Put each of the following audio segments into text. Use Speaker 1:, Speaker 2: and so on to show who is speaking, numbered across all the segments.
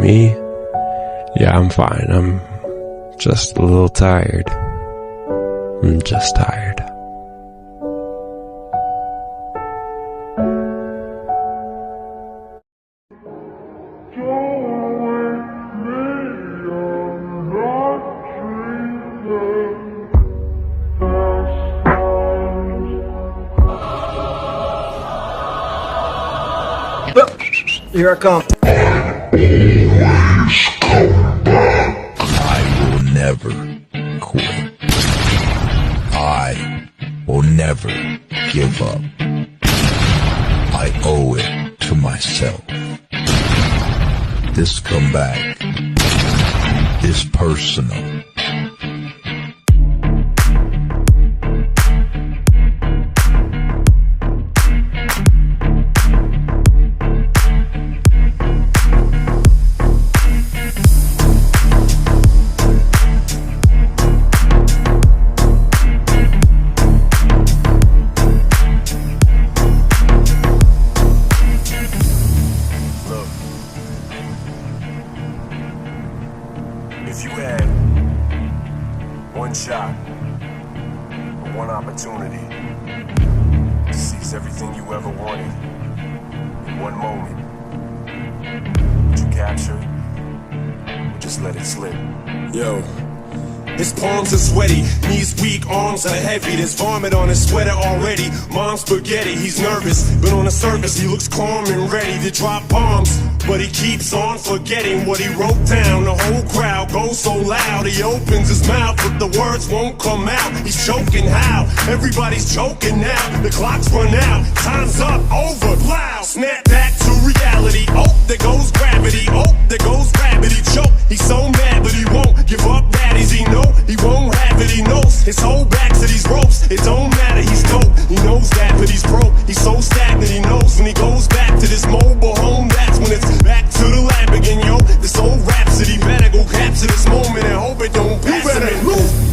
Speaker 1: Me? Yeah, I'm fine. I'm just a little tired. I'm just tired.
Speaker 2: Here I come.
Speaker 3: Always come back. I will never quit. I will never give up. I owe it to myself. This comeback is personal.
Speaker 4: If you had one shot or one opportunity to seize everything you ever wanted in one moment, would you capture it or just let it slip?
Speaker 5: Yo. His palms are sweaty, knees weak, arms are heavy. There's vomit on his sweater already. Mom's spaghetti, he's nervous, but on the surface he looks calm and ready to drop bombs. But he keeps on forgetting what he wrote down. The whole crowd goes so loud, he opens his mouth, but the words won't come out. He's choking how? Everybody's choking now. The clock's run out, time's up, over, loud. Snap back to reality. Oh, there goes gravity. Oh, there goes gravity. Choke. He's so mad, but he won't give up. Daddies, he know he won't have it. He knows his whole back to these ropes. It don't matter, he's dope. He knows that, but he's broke. He's so stagnant. He knows when he goes back to this mobile home, that's when it's back to the lab again, yo. This old rhapsody better go capture this moment and hope it don't pass. You better move.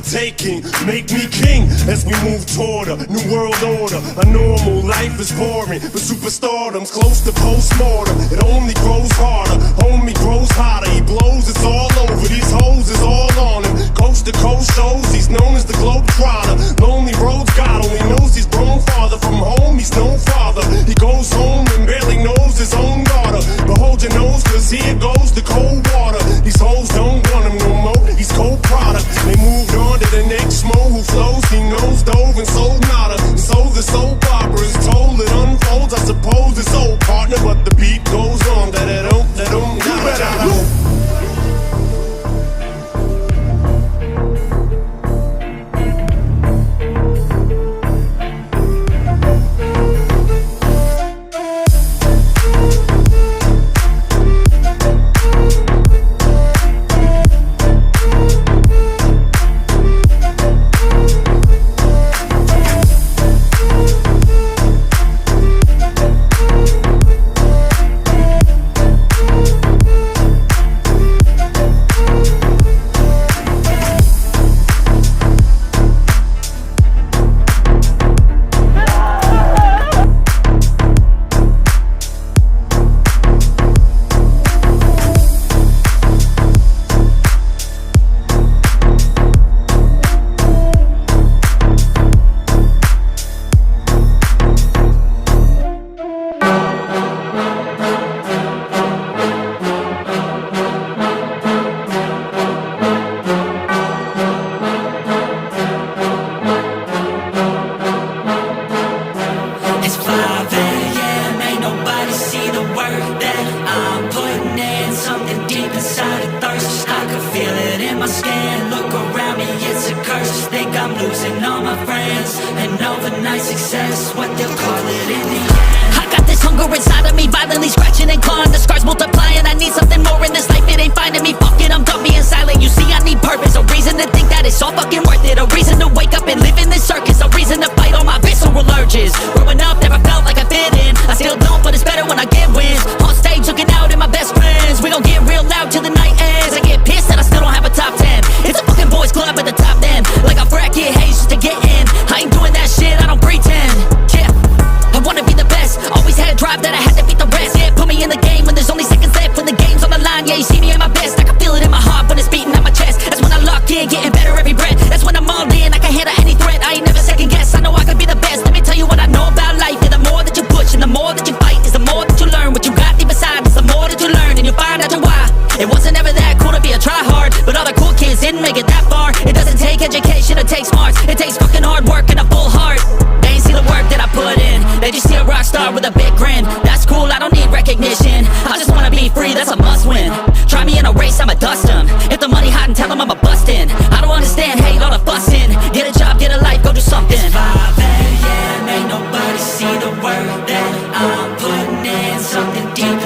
Speaker 5: Taking, make me king as we move toward a new world order. A normal life is boring, but superstardom's close to postmortem. It only grows harder, homie grows hotter. He blows, it's all over. These hoes is all on him. Coast to coast shows, he's known as the Globetrotter. Lonely roads, God only knows he's grown farther from home. He's no father. He goes home and barely knows his own daughter. But hold your nose, cause here goes the cold water. These hoes don't want him no more. He's cold product. They moved on to the next mo who flows. He knows dove and sold nada. So the soap opera is told, it unfolds. I suppose it's old partner, but the beat goes on. That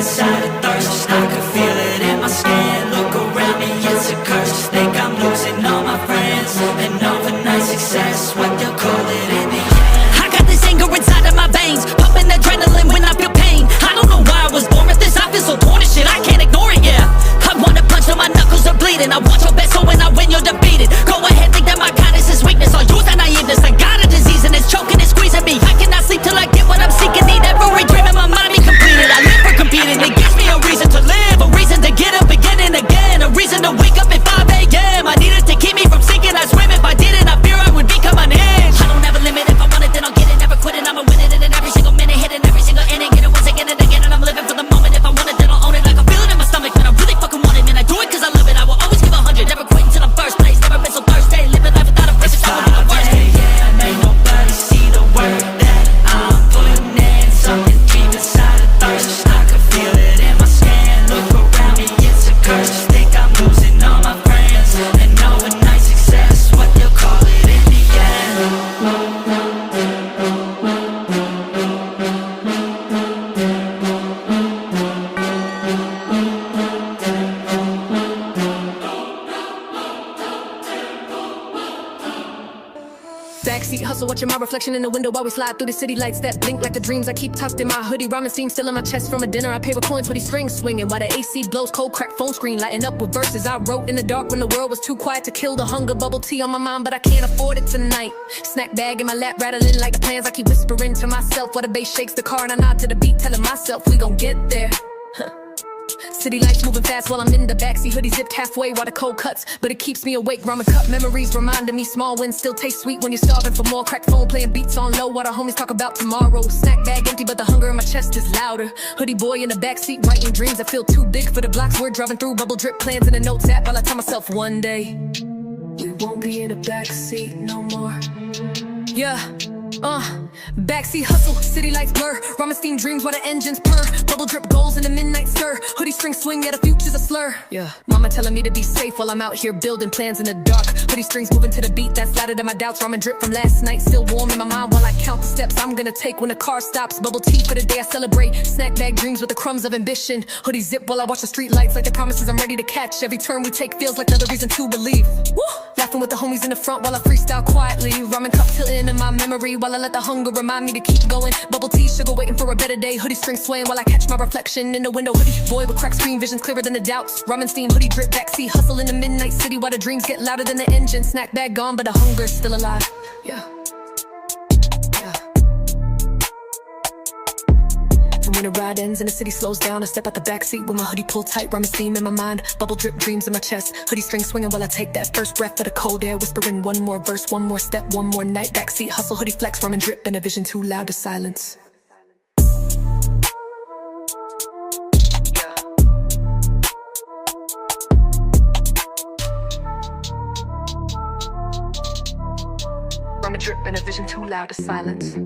Speaker 6: inside a thirst. I could feel it in my skin. Look around me, it's a curse. Think I'm losing all my friends. An overnight success, what they'll call it in the end. I got this anger inside of my veins, pumping adrenaline when I feel pain. I don't know why I was born with this. I feel so torn and shit, I can't ignore it, yeah. I wanna punch till my knuckles are bleeding. I want your best, so when I win, you're defeated. Go ahead, think that my kindness is weakness. I'll use that naiveness. I got a disease and it's choking and squeezing me. I cannot sleep till I get what I'm seeking. Need every dream in my mind be completed. I live for competing. It gives me a reason to live, a reason to get up again and again, a reason to wake up at 5 a.m. I need it to keep me from sinking. I swim if I didn't. I fear I would become an inch. I don't have a limit. If I want it, then I'll get it. Never quit it. I'ma win it. And in every single minute, hitting every single inning, get it once again and again. And I'm living for the moment. If I want it, then I'll own it. Like I feel it in my stomach, man. I really fucking want it, and I do it 'cause I love it. I will always give 100. Never quit until I'm first place. Never been so thirsty. Living life without a purpose. I will be the worst. Yeah, ain't nobody see the work that I'm putting in. Something deep inside a thirst. I can feel it in my skin. Look around me, it's a curse. Think I'm losing all my friends. And overnight success, what they'll call it in the end.
Speaker 7: Backseat hustle, watching my reflection in the window while we slide through the city lights that blink like the dreams I keep tucked in my hoodie. Ramen steam still in my chest from a dinner. I pay with coins for these strings swinging while the AC blows cold, cracked phone screen lighting up with verses I wrote in the dark when the world was too quiet to kill the hunger. Bubble tea on my mind, but I can't afford it tonight. Snack bag in my lap, rattling like the plans I keep whispering to myself while the bass shakes the car and I nod to the beat, telling myself we gon' get there. City lights moving fast while I'm in the backseat, hoodie zipped halfway while the cold cuts, but it keeps me awake. Ramen cup memories reminding me small wins still taste sweet when you're starving for more. Cracked phone playing beats on low while the homies talk about tomorrow. Snack bag empty, but the hunger in my chest is louder. Hoodie boy in the backseat writing dreams that feel too big for the blocks we're driving through. Bubble drip plans in the notes app while I tell myself one day we won't be in the backseat no more. Yeah. Backseat hustle, city lights blur. Ramen steam dreams while the engines purr. Bubble drip goals in the midnight stir. Hoodie string swing, yeah, the future's a slur. Yeah, mama telling me to be safe while I'm out here building plans in the dark. Hoodie strings moving to the beat that's louder than my doubts. Ramen drip from last night still warm in my mind while I count the steps I'm gonna take when the car stops. Bubble tea for the day I celebrate. Snack bag dreams with the crumbs of ambition. Hoodie zip while I watch the street lights like the promises I'm ready to catch. Every turn we take feels like another reason to believe. Woo! Laughing with the homies in the front while I freestyle quietly. Ramen cup tilting in my memory while I let the hunger remind me to keep going. Bubble tea, sugar waiting for a better day. Hoodie string swaying while I catch my reflection in the window. Hoodie boy with cracked screen visions clearer than the doubts. Ramen steam, hoodie drip, backseat hustle in the midnight city while the dreams get louder than the engine. Snack bag gone, but the hunger's still alive. Yeah. And when the ride ends and the city slows down, I step out the backseat with my hoodie pulled tight, ramen steam in my mind, bubble drip dreams in my chest, hoodie string swinging while I take that first breath of the cold air, whispering one more verse, one more step, one more night. Backseat hustle, hoodie flex, ramen drip, and a vision too loud to silence. Ramen drip, and a vision too loud to silence.